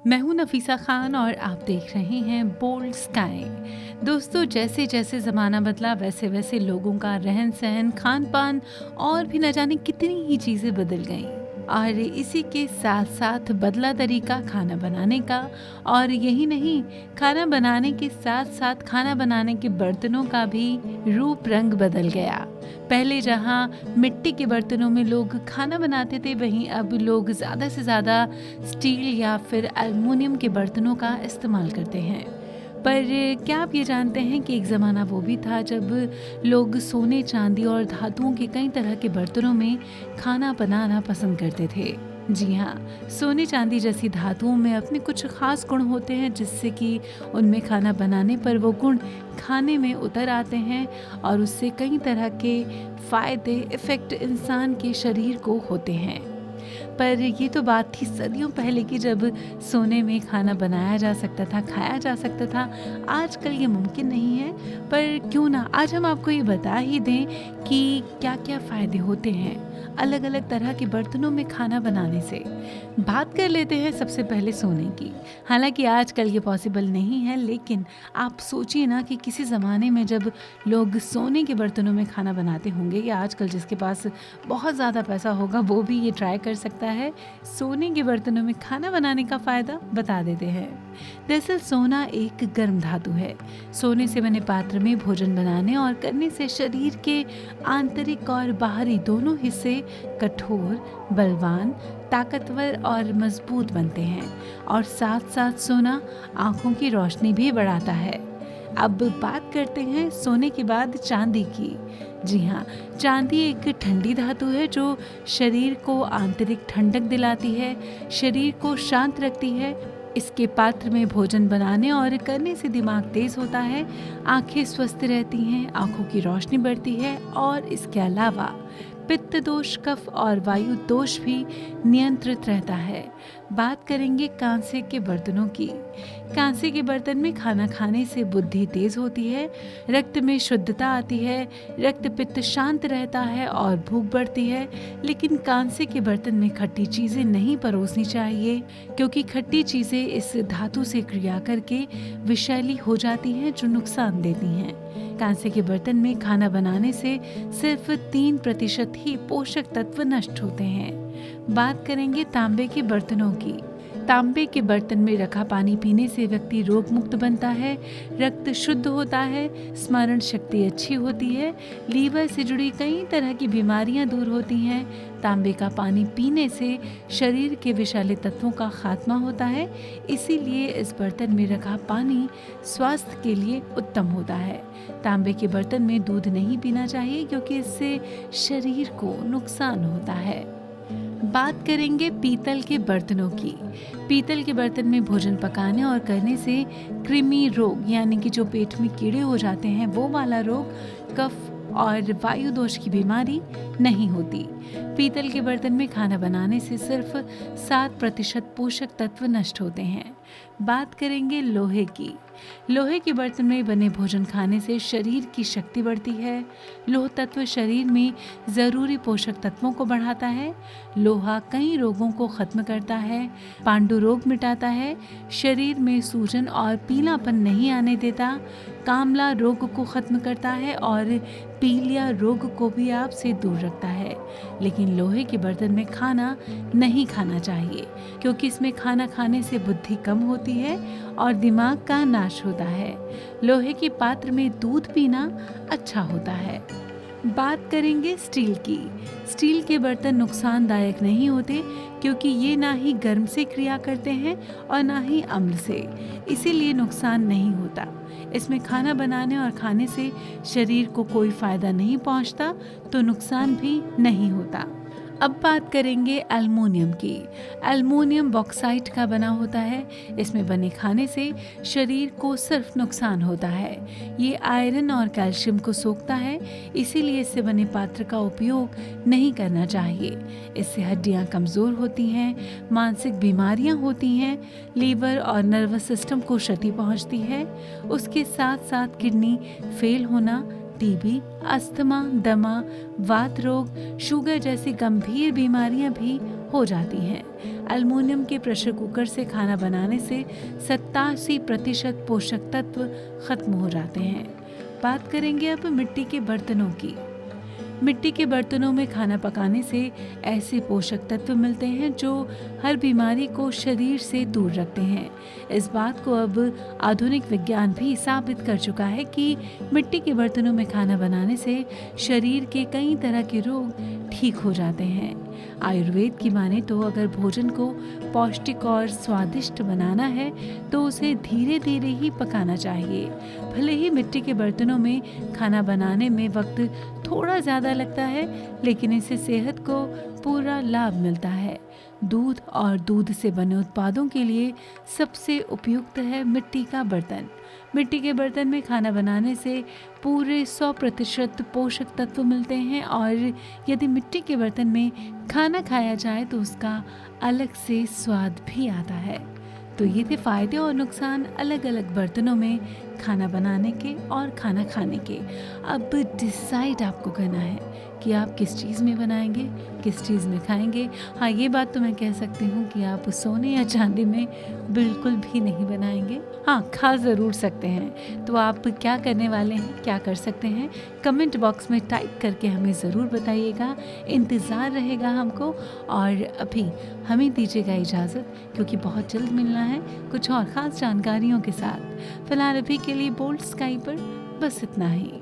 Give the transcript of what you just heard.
मैं हूं नफीसा खान और आप देख रहे हैं बोल्ड स्काई। दोस्तों, जैसे जैसे ज़माना बदला वैसे वैसे लोगों का रहन सहन, खान पान और भी न जाने कितनी ही चीज़ें बदल गईं। और इसी के साथ साथ बदला तरीका खाना बनाने का। और यही नहीं, खाना बनाने के साथ साथ खाना बनाने के बर्तनों का भी रूप रंग बदल गया। पहले जहाँ मिट्टी के बर्तनों में लोग खाना बनाते थे, वहीं अब लोग ज़्यादा से ज़्यादा स्टील या फिर एल्युमिनियम के बर्तनों का इस्तेमाल करते हैं। पर क्या आप ये जानते हैं कि एक ज़माना वो भी था जब लोग सोने, चांदी और धातुओं के कई तरह के बर्तनों में खाना बनाना पसंद करते थे। जी हाँ, सोने चांदी जैसी धातुओं में अपने कुछ खास गुण होते हैं, जिससे कि उनमें खाना बनाने पर वो गुण खाने में उतर आते हैं और उससे कई तरह के फ़ायदे, इफ़ेक्ट इंसान के शरीर को होते हैं। पर ये तो बात थी सदियों पहले की, जब सोने में खाना बनाया जा सकता था, खाया जा सकता था। आजकल ये मुमकिन नहीं है। पर क्यों ना आज हम आपको ये बता ही दें कि क्या-क्या फ़ायदे होते हैं अलग-अलग तरह के बर्तनों में खाना बनाने से। बात कर लेते हैं सबसे पहले सोने की। हालाँकि आजकल ये पॉसिबल नहीं है, लेकिन आप सोचिए ना कि किसी ज़माने में जब लोग सोने के बर्तनों में खाना बनाते होंगे, या आजकल जिसके पास बहुत ज़्यादा पैसा होगा वो भी ये ट्राई कर सकता है। सोने के बर्तनों में खाना बनाने का फ़ायदा बता देते हैं। दरअसल सोना एक गर्म धातु है। सोने से बने पात्र में भोजन बनाने और करने से शरीर के आंतरिक और बाहरी दोनों हिस्से कठोर, बलवान, ताकतवर और मजबूत बनते हैं। और साथ साथ सोना आँखों की रोशनी भी बढ़ाता है। अब बात करते हैं सोने के बाद चांदी की। जी हाँ, चांदी एक ठंडी धातु है जो शरीर को आंतरिक ठंडक दिलाती है, शरीर को शांत रखती है। इसके पात्र में भोजन बनाने और करने से दिमाग तेज होता है, आंखें स्वस्थ रहती हैं, आंखों की रोशनी बढ़ती है और इसके अलावा पित्त दोष, कफ और वायु दोष भी नियंत्रित रहता है। बात करेंगे कांसे के बर्तनों की। कांसे के बर्तन में खाना खाने से बुद्धि तेज होती है, रक्त में शुद्धता आती है, रक्त पित्त शांत रहता है और भूख बढ़ती है। लेकिन कांसे के बर्तन में खट्टी चीज़ें नहीं परोसनी चाहिए, क्योंकि खट्टी चीज़ें इस धातु से क्रिया करके विषैली हो जाती हैं, जो नुकसान देती हैं। कांसे के बर्तन में खाना बनाने से सिर्फ 3% ही पोषक तत्व नष्ट होते हैं। बात करेंगे तांबे के बर्तनों की। तांबे के बर्तन में रखा पानी पीने से व्यक्ति रोग मुक्त बनता है, रक्त शुद्ध होता है, स्मरण शक्ति अच्छी होती है, लीवर से जुड़ी कई तरह की बीमारियां दूर होती हैं। तांबे का पानी पीने से शरीर के विषैले तत्वों का खात्मा होता है, इसीलिए इस बर्तन में रखा पानी स्वास्थ्य के लिए उत्तम होता है। तांबे के बर्तन में दूध नहीं पीना चाहिए, क्योंकि इससे शरीर को नुकसान होता है। बात करेंगे पीतल के बर्तनों की। पीतल के बर्तन में भोजन पकाने और करने से कृमि रोग, यानी कि जो पेट में कीड़े हो जाते हैं, वो वाला रोग, कफ और वायु दोष की बीमारी नहीं होती। पीतल के बर्तन में खाना बनाने से सिर्फ 7% पोषक तत्व नष्ट होते हैं। बात करेंगे लोहे की। लोहे के बर्तन में बने भोजन खाने से शरीर की शक्ति बढ़ती है। लोह तत्व शरीर में ज़रूरी पोषक तत्वों को बढ़ाता है। लोहा कई रोगों को खत्म करता है, पांडु रोग मिटाता है, शरीर में सूजन और पीलापन नहीं आने देता, कामला रोग को खत्म करता है और पीलिया रोग को भी आपसे दूर रखता है। लेकिन लोहे के बर्तन में खाना नहीं खाना चाहिए, क्योंकि इसमें खाना खाने से बुद्धि कम होती है और दिमाग का नाश होता है। लोहे के पात्र में दूध पीना अच्छा होता है। बात करेंगे स्टील की। स्टील के बर्तन नुकसानदायक नहीं होते, क्योंकि ये ना ही गर्म से क्रिया करते हैं और ना ही अम्ल से, इसीलिए नुकसान नहीं होता। इसमें खाना बनाने और खाने से शरीर को कोई फायदा नहीं पहुंचता, तो नुकसान भी नहीं होता। अब बात करेंगे एल्युमिनियम की। एल्युमिनियम बॉक्साइट का बना होता है। इसमें बने खाने से शरीर को सिर्फ नुकसान होता है। ये आयरन और कैल्शियम को सोखता है, इसीलिए इससे बने पात्र का उपयोग नहीं करना चाहिए। इससे हड्डियां कमज़ोर होती हैं, मानसिक बीमारियां होती हैं, लीवर और नर्वस सिस्टम को क्षति पहुंचती है। उसके साथ साथ किडनी फेल होना, टीबी, अस्थमा, दमा, वात रोग, शुगर जैसी गंभीर बीमारियां भी हो जाती हैं। एल्युमिनियम के प्रेशर कुकर से खाना बनाने से 87% पोषक तत्व खत्म हो जाते हैं। बात करेंगे अब मिट्टी के बर्तनों की। मिट्टी के बर्तनों में खाना पकाने से ऐसे पोषक तत्व मिलते हैं जो हर बीमारी को शरीर से दूर रखते हैं। इस बात को अब आधुनिक विज्ञान भी साबित कर चुका है कि मिट्टी के बर्तनों में खाना बनाने से शरीर के कई तरह के रोग ठीक हो जाते हैं। आयुर्वेद की माने तो अगर भोजन को पौष्टिक और स्वादिष्ट बनाना है तो उसे धीरे धीरे ही पकाना चाहिए। भले ही मिट्टी के बर्तनों में खाना बनाने में वक्त थोड़ा ज़्यादा लगता है, लेकिन इससे सेहत को पूरा लाभ मिलता है। दूध और दूध से बने उत्पादों के लिए सबसे उपयुक्त है मिट्टी का बर्तन। मिट्टी के बर्तन में खाना बनाने से पूरे 100% पोषक तत्व मिलते हैं और यदि मिट्टी के बर्तन में खाना खाया जाए तो उसका अलग से स्वाद भी आता है। तो ये थे फ़ायदे और नुकसान अलग अलग बर्तनों में खाना बनाने के और खाना खाने के। अब डिसाइड आपको करना है कि आप किस चीज़ में बनाएंगे, किस चीज़ में खाएंगे। हाँ, ये बात तो मैं कह सकती हूँ कि आप सोने या चांदी में बिल्कुल भी नहीं बनाएंगे। हाँ, खा ज़रूर सकते हैं। तो आप क्या करने वाले हैं, क्या कर सकते हैं, कमेंट बॉक्स में टाइप करके हमें ज़रूर बताइएगा। इंतज़ार रहेगा हमको। और अभी हमें दीजिएगा इजाज़त, क्योंकि बहुत जल्द मिलना है कुछ और ख़ास जानकारियों के साथ। फ़िलहाल अभी के लिए बोल्ड स्काई पर बस इतना ही।